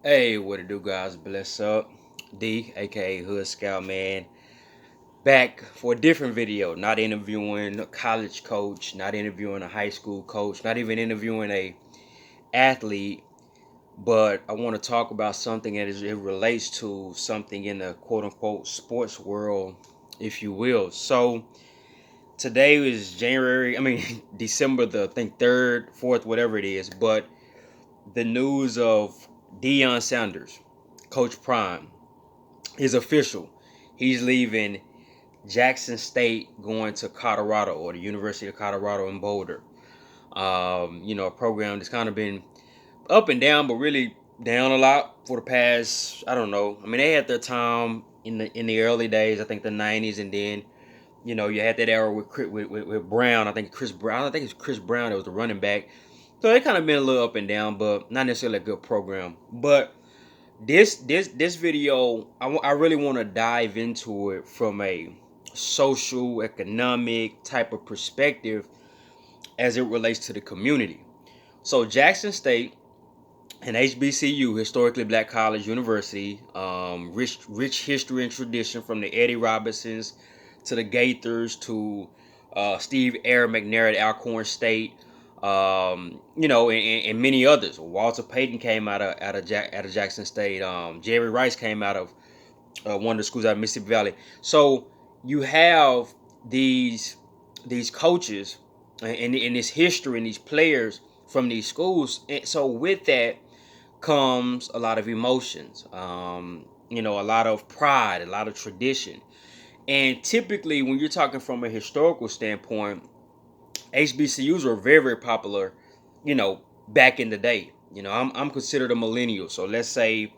Hey, what it do, guys? Bless up. D, aka Hood Scout Man, back for a different video. Not interviewing a college coach, not interviewing a high school coach, not even interviewing a athlete, but I want to talk about something that it relates to something in the quote unquote sports world, if you will. So today is December the I think 3rd, 4th, whatever it is, but the news of Deion Sanders, Coach Prime, is official. He's leaving Jackson State, going to Colorado, or the University of Colorado in Boulder. A program that's kind of been up and down, but really down a lot for the past, I don't know. I mean, they had their time in the early days, I think the 90s, and then you had that era with Brown. I think Chris Brown. I think it's Chris Brown that was the running back. So they kind of been a little up and down, but not necessarily a good program. But this video, I really want to dive into it from a social economic type of perspective as it relates to the community. So Jackson State, an HBCU, historically black college university, rich history and tradition, from the Eddie Robinsons to the Gaithers to Steve Air McNair at Alcorn State, and many others. Walter Payton came out of Jackson State. Jerry Rice came out of one of the schools out of Mississippi Valley. So you have these coaches and this history and these players from these schools. And so with that comes a lot of emotions, a lot of pride, a lot of tradition. And typically, when you're talking from a historical standpoint, HBCUs were very, very popular, back in the day. I'm considered a millennial, so let's say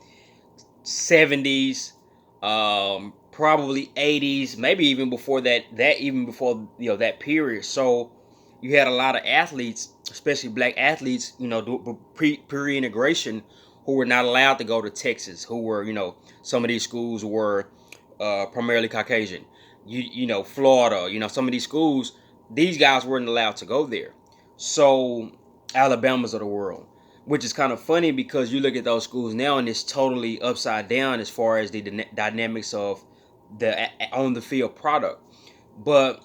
70s, probably 80s, maybe even before that. Even before that period. So you had a lot of athletes, especially black athletes, pre-integration, who were not allowed to go to Texas. Who were, some of these schools were primarily Caucasian. Florida. Some of these schools, these guys weren't allowed to go there. So Alabamas of the world, which is kind of funny because you look at those schools now and it's totally upside down as far as the dynamics of the on the field product. But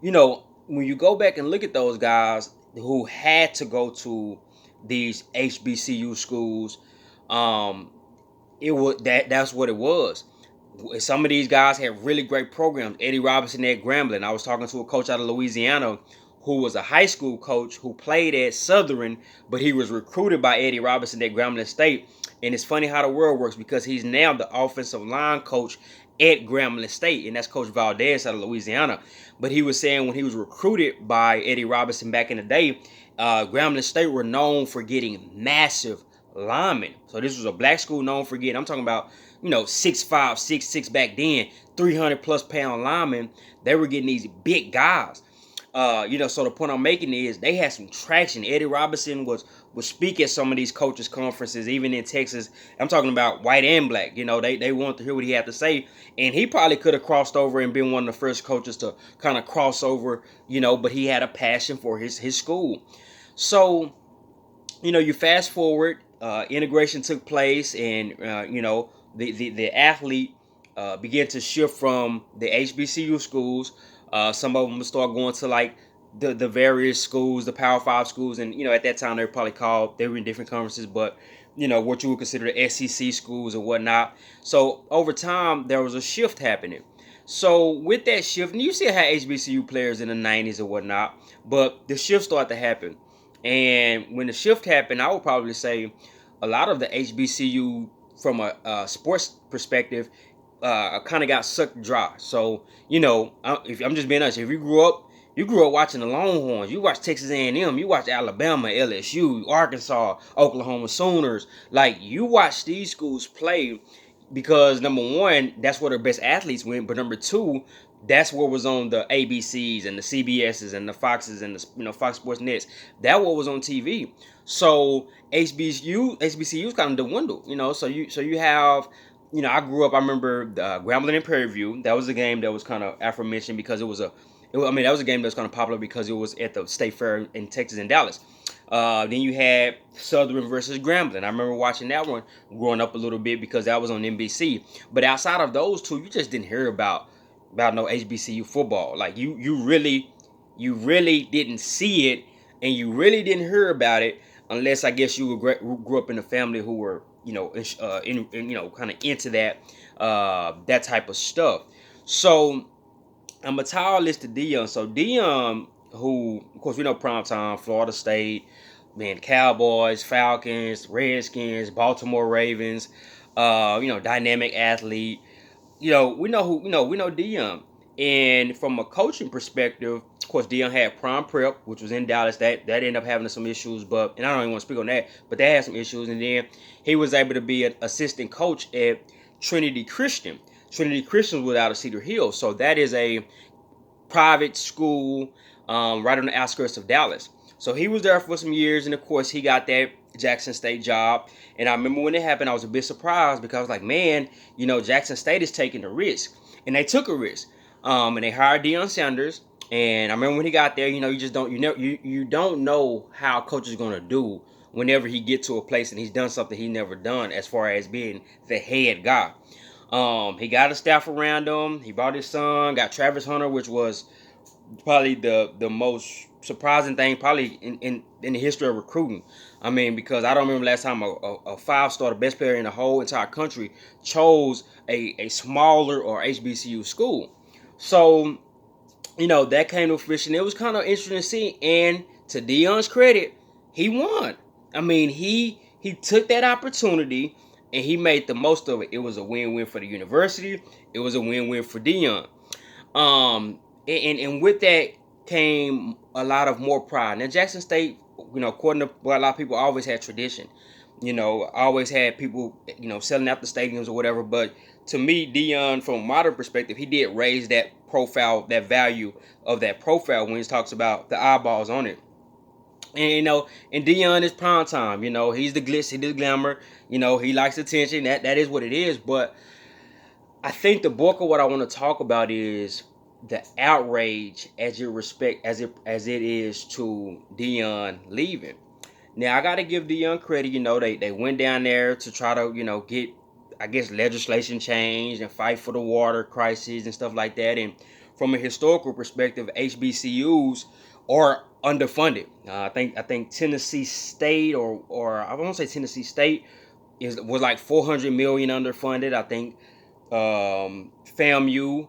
when you go back and look at those guys who had to go to these HBCU schools, that's what it was. Some of these guys had really great programs. Eddie Robinson at Grambling. I was talking to a coach out of Louisiana who was a high school coach who played at Southern, but he was recruited by Eddie Robinson at Grambling State. And it's funny how the world works because he's now the offensive line coach at Grambling State, and that's Coach Valdez out of Louisiana. But he was saying when he was recruited by Eddie Robinson back in the day, Grambling State were known for getting massive linemen. So this was a black school known for getting, I'm talking about, 6'5", 6'6" back then, 300 plus pound linemen. They were getting these big guys. So the point I'm making is they had some traction. Eddie Robinson was speak at some of these coaches conferences, even in Texas. I'm talking about white and black. They wanted to hear what he had to say, and he probably could have crossed over and been one of the first coaches to kind of cross over. But he had a passion for his school. So, you fast forward, integration took place, and the athlete began to shift from the HBCU schools. Some of them would start going to like the various schools, the Power 5 schools, and at that time they were in different conferences, but what you would consider the SEC schools or whatnot. So over time there was a shift happening. So with that shift, and you still had HBCU players in the 90s or whatnot, but the shift started to happen. And when the shift happened, I would probably say a lot of the HBCU, from a sports perspective, kind of got sucked dry. So if I'm just being honest, if you grew up watching the Longhorns, you watched Texas A&M, you watched Alabama, LSU, Arkansas, Oklahoma Sooners. Like, you watch these schools play because, number one, that's where their best athletes went, but number two, that's what was on the ABCs and the CBSs and the Foxes and the Fox Sports Nets. That what was on TV. So HBCU's kind of dwindled. So you have. I grew up. I remember Grambling and Prairie View. That was a game that was kind of aforementioned because that was a game that was kind of popular because it was at the State Fair in Texas and Dallas. Then you had Southern versus Grambling. I remember watching that one growing up a little bit because that was on NBC. But outside of those two, you just didn't hear about no HBCU football. Like you really didn't see it, and you really didn't hear about it unless I guess you grew up in a family who were in kind of into that type of stuff. So I'm gonna tie all this to Deion. So Deion, who of course we know prime time, Florida State, man, Cowboys, Falcons, Redskins, Baltimore Ravens, dynamic athlete. We know who we know Deion. And from a coaching perspective, of course, Deion had Prime Prep, which was in Dallas. That ended up having some issues, and I don't even want to speak on that, but that had some issues. And then he was able to be an assistant coach at Trinity Christian. Trinity Christian was out of Cedar Hill, so that is a private school right on the outskirts of Dallas. So he was there for some years, and of course, he got that Jackson State job. And I remember when it happened, I was a bit surprised because I was like, man, Jackson State is taking a risk, and they took a risk. And they hired Deion Sanders. And I remember when he got there, you just don't, you don't know how a coach is going to do whenever he get to a place and he's done something he's never done as far as being the head guy. He got a staff around him. He brought his son, got Travis Hunter, which was probably the most surprising thing probably in the history of recruiting. I mean, because I don't remember last time a five-star, the best player in the whole entire country, chose a smaller or HBCU school. So, that came to fruition. It was kind of interesting to see. And to Deion's credit, he won. I mean, he took that opportunity and he made the most of it. It was a win-win for the university. It was a win-win for Deion. And with that came a lot of more pride. Now, Jackson State, according to what a lot of people, always had tradition. Always had people, selling out the stadiums or whatever. But to me, Deion, from a modern perspective, he did raise that profile, that value of that profile when he talks about the eyeballs on it. And and Deion is prime time. He's the glitz, he's the glamour. He likes attention. That is what it is. But I think the bulk of what I want to talk about is the outrage as it is to Deion leaving. Now I gotta give Deion credit. They went down there to try to get, I guess, legislation changed and fight for the water crisis and stuff like that. And from a historical perspective, HBCUs are underfunded. I think Tennessee State or I won't say Tennessee State was like $400 million underfunded. I think FAMU,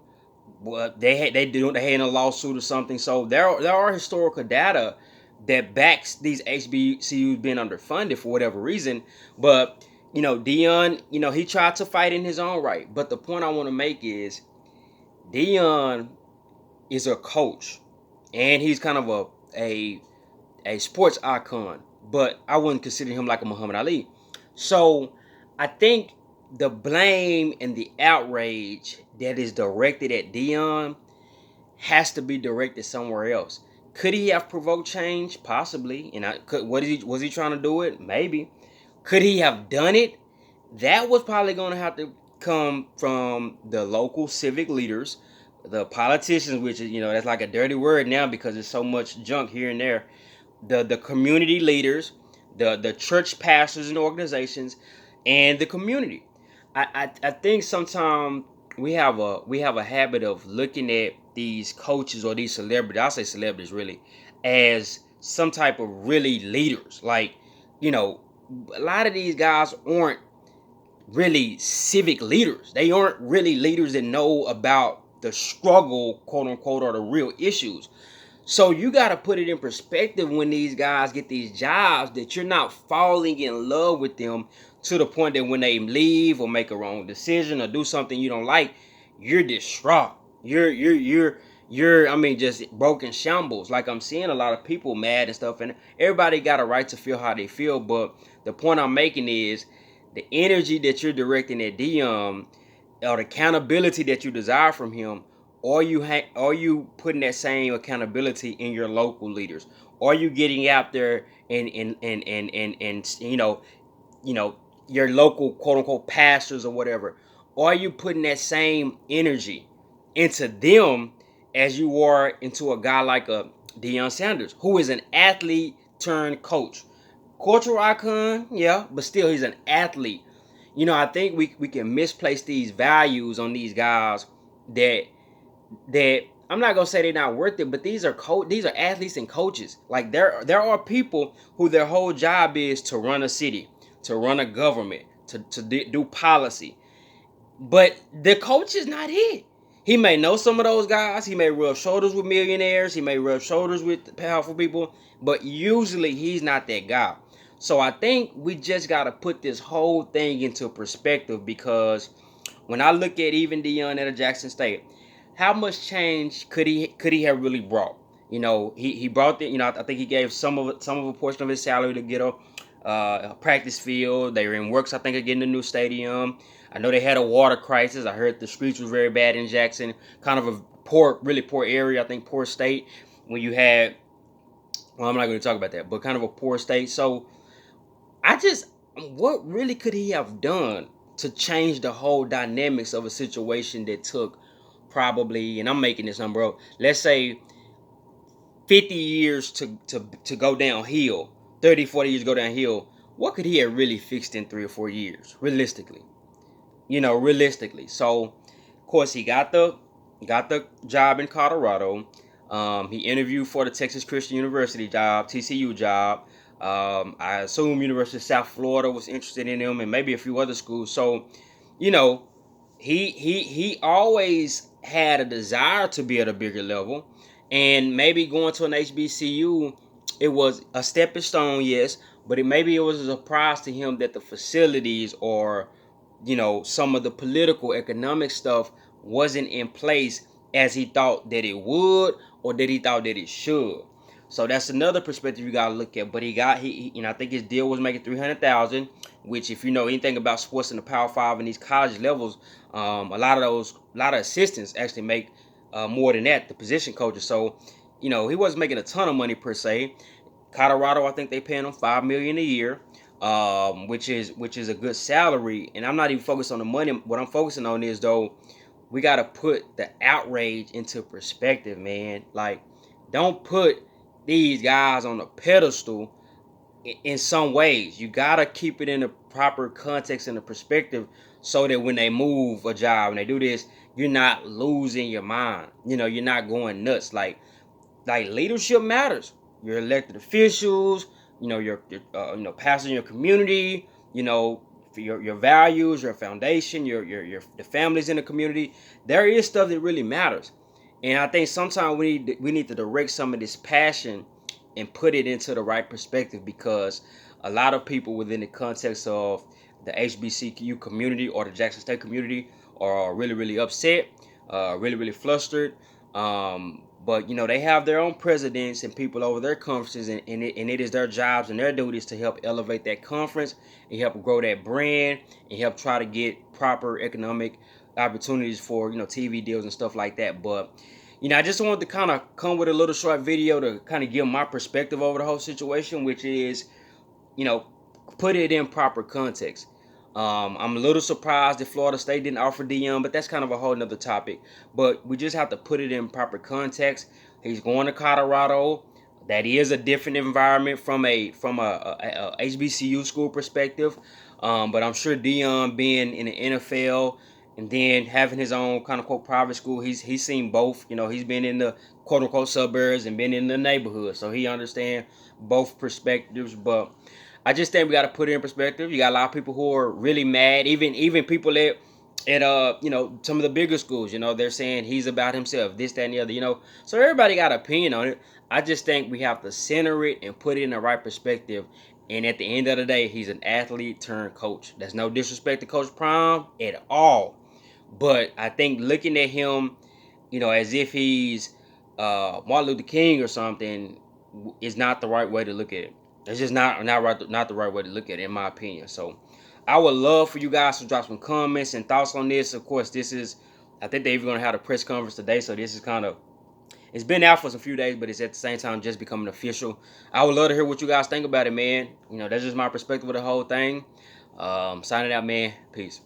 they had in a lawsuit or something. So there are historical data that backs these HBCUs being underfunded for whatever reason. But Deion, he tried to fight in his own right. But the point I want to make is Deion is a coach, and he's kind of a sports icon. But I wouldn't consider him like a Muhammad Ali. So I think the blame and the outrage that is directed at Deion has to be directed somewhere else. Could he have provoked change? Possibly. And was he trying to do it? Maybe. Could he have done it? That was probably going to have to come from the local civic leaders, the politicians, which is, that's like a dirty word now because there's so much junk here and there. The community leaders, the church pastors and organizations, and the community. I think sometimes we have a habit of looking at these coaches or these celebrities, I'll say celebrities really, as some type of really leaders. Like, a lot of these guys aren't really civic leaders. They aren't really leaders that know about the struggle, quote unquote, or the real issues. So you got to put it in perspective when these guys get these jobs, that you're not falling in love with them to the point that when they leave or make a wrong decision or do something you don't like, you're distraught. You're I mean, just broken shambles. Like, I'm seeing a lot of people mad and stuff, and everybody got a right to feel how they feel. But the point I'm making is the energy that you're directing at Deion, or the accountability that you desire from him, are you putting that same accountability in your local leaders? Are you getting out there and your local quote unquote pastors or whatever? Are you putting that same energy into them as you are into a guy like a Deion Sanders, who is an athlete turned coach. Cultural icon, yeah, but still he's an athlete. I think we can misplace these values on these guys that that I'm not gonna say they're not worth it, but these are athletes and coaches. Like there are people who their whole job is to run a city, to run a government, to do policy. But the coach is not it. He may know some of those guys. He may rub shoulders with millionaires. He may rub shoulders with powerful people. But usually he's not that guy. So I think we just got to put this whole thing into perspective, because when I look at even Deion at a Jackson State, how much change could he have really brought? He brought the. I think he gave some of a portion of his salary to get a practice field. They were in works, I think, of getting a new stadium. I know they had a water crisis. I heard the streets was very bad in Jackson. Kind of a really poor area. I think poor state. When you had, well, I'm not going to talk about that, but kind of a poor state. So what really could he have done to change the whole dynamics of a situation that took probably, and I'm making this number up, let's say 50 years to go downhill, 30, 40 years to go downhill? What could he have really fixed in 3 or 4 years, realistically? Realistically. So, of course, he got the job in Colorado. He interviewed for the Texas Christian University job, TCU job. I assume University of South Florida was interested in him, and maybe a few other schools. So, you know, he always had a desire to be at a bigger level, and maybe going to an HBCU, it was a stepping stone, yes, but maybe it was a surprise to him that the facilities or some of the political economic stuff wasn't in place as he thought that it would, or that he thought that it should. So that's another perspective you gotta look at. But I think his deal was making $300,000, which, if you know anything about sports in the Power Five and these college levels, a lot of assistants actually make more than that, the position coaches. So, he wasn't making a ton of money per se. Colorado, I think they paying him $5 million a year, which is a good salary. And I'm not even focused on the money. What I'm focusing on is, though, we gotta put the outrage into perspective, man. Like, don't put these guys on a pedestal in some ways. You gotta keep it in the proper context and the perspective, so that when they move a job and they do this, you're not losing your mind. You're not going nuts. Like leadership matters. Your elected officials, your pastors in your community, for your values, your foundation, your the families in the community. There is stuff that really matters. And I think sometimes we need to direct some of this passion and put it into the right perspective, because a lot of people within the context of the HBCU community or the Jackson State community are really, really upset, really, really flustered. But they have their own presidents and people over their conferences, and it is their jobs and their duties to help elevate that conference and help grow that brand and help try to get proper economic opportunities for TV deals and stuff like that. But I just wanted to kind of come with a little short video to kind of give my perspective over the whole situation, which is put it in proper context. I'm a little surprised that Florida State didn't offer Deion, but that's kind of a whole nother topic. But we just have to put it in proper context. He's going to Colorado. That is a different environment from a HBCU school perspective. But I'm sure Deion, being in the NFL and then having his own kind of quote private school, he's seen both. He's been in the quote unquote suburbs and been in the neighborhood, so he understands both perspectives. But I just think we got to put it in perspective. You got a lot of people who are really mad, even people at some of the bigger schools. They're saying he's about himself, this, that, and the other. So everybody got an opinion on it. I just think we have to center it and put it in the right perspective. And at the end of the day, he's an athlete turned coach. That's no disrespect to Coach Prime at all. But I think looking at him, as if he's Martin Luther King or something, is not the right way to look at it. It's just not the right way to look at it, in my opinion. So I would love for you guys to drop some comments and thoughts on this. Of course, I think they're even going to have a press conference today. So this is it's been out for a few days, but it's at the same time just becoming official. I would love to hear what you guys think about it, man. That's just my perspective of the whole thing. Signing out, man. Peace.